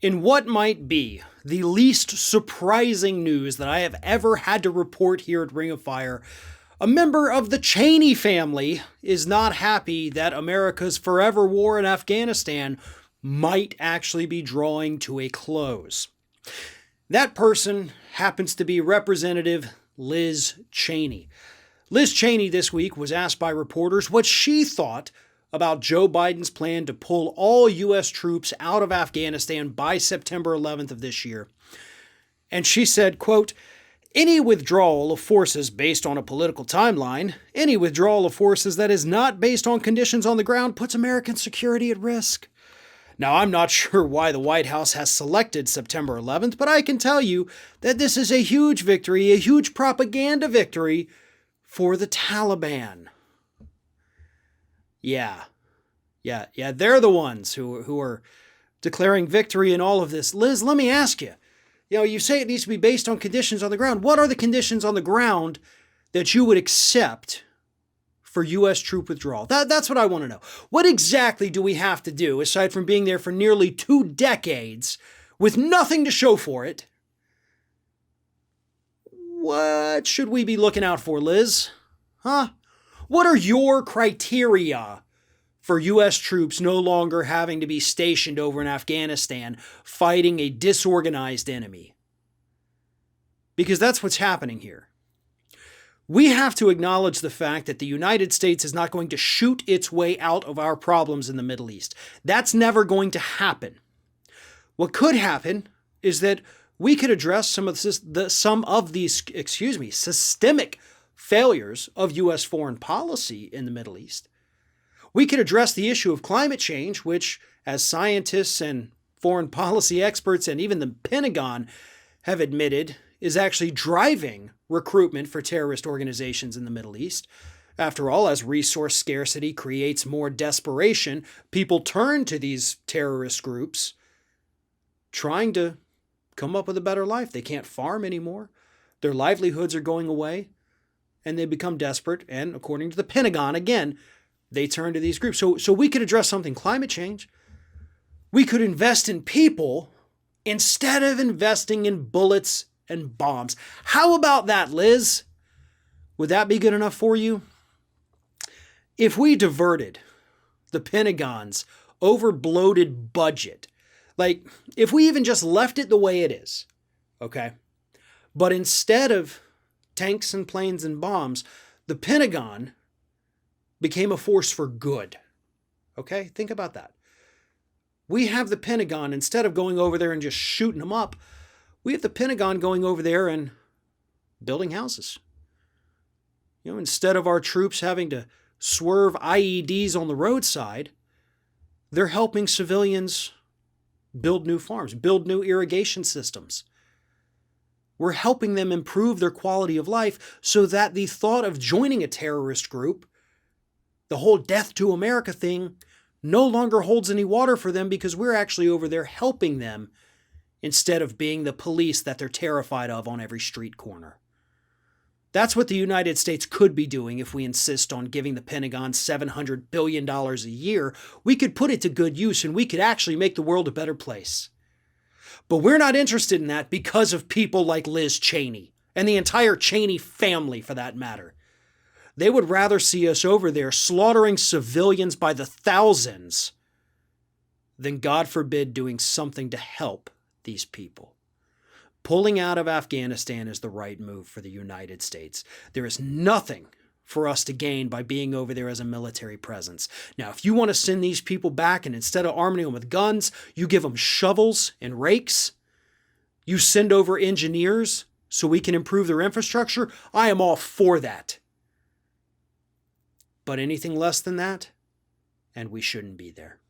In what might be the least surprising news that I have ever had to report here at Ring of Fire, a member of the Cheney family is not happy that America's forever war in Afghanistan might actually be drawing to a close. That person happens to be Representative Liz Cheney. Liz Cheney this week was asked by reporters what she thought about Joe Biden's plan to pull all U.S. troops out of Afghanistan by September 11th of this year. And she said, quote, "Any withdrawal of forces based on a political timeline, any withdrawal of forces that is not based on conditions on the ground puts American security at risk." Now, I'm not sure why the White House has selected September 11th, but I can tell you that this is a huge victory, a huge propaganda victory for the Taliban. Yeah, they're the ones who are declaring victory in all of this. Liz, let me ask you, you say it needs to be based on conditions on the ground. What are the conditions on the ground that you would accept for U.S. troop withdrawal? That's what I want to know. What exactly do we have to do, aside from being there for nearly 2 decades with nothing to show for it? What should we be looking out for, Liz? Huh? What are your criteria for U.S. troops no longer having to be stationed over in Afghanistan fighting a disorganized enemy? Because that's what's happening here. We have to acknowledge the fact that the United States is not going to shoot its way out of our problems in the Middle East. That's never going to happen. What could happen is that we could address some of these systemic failures of U.S. foreign policy in the Middle East. We could address the issue of climate change, which, as scientists and foreign policy experts and even the Pentagon have admitted, is actually driving recruitment for terrorist organizations in the Middle East. After all, as resource scarcity creates more desperation, people turn to these terrorist groups trying to come up with a better life. They can't farm anymore. Their livelihoods are going away, and they become desperate. And according to the Pentagon, again, they turn to these groups. So we could address something, climate change. We could invest in people instead of investing in bullets and bombs. How about that, Liz? Would that be good enough for you? If we diverted the Pentagon's over-bloated budget, like if we even just left it the way it is, okay, but instead of tanks and planes and bombs, the Pentagon became a force for good. Okay, think about that. We have the Pentagon, instead of going over there and just shooting them up, we have the Pentagon going over there and building houses. Instead of our troops having to swerve IEDs on the roadside, they're helping civilians build new farms, build new irrigation systems. We're helping them improve their quality of life so that the thought of joining a terrorist group, the whole death to America thing, no longer holds any water for them because we're actually over there helping them instead of being the police that they're terrified of on every street corner. That's what the United States could be doing if we insist on giving the Pentagon $700 billion a year. We could put it to good use and we could actually make the world a better place. But we're not interested in that because of people like Liz Cheney and the entire Cheney family for that matter. They would rather see us over there slaughtering civilians by the thousands than, God forbid, doing something to help these people. Pulling out of Afghanistan is the right move for the United States. There is nothing for us to gain by being over there as a military presence. Now, if you want to send these people back and instead of arming them with guns, you give them shovels and rakes, you send over engineers so we can improve their infrastructure, I am all for that. But anything less than that, and we shouldn't be there.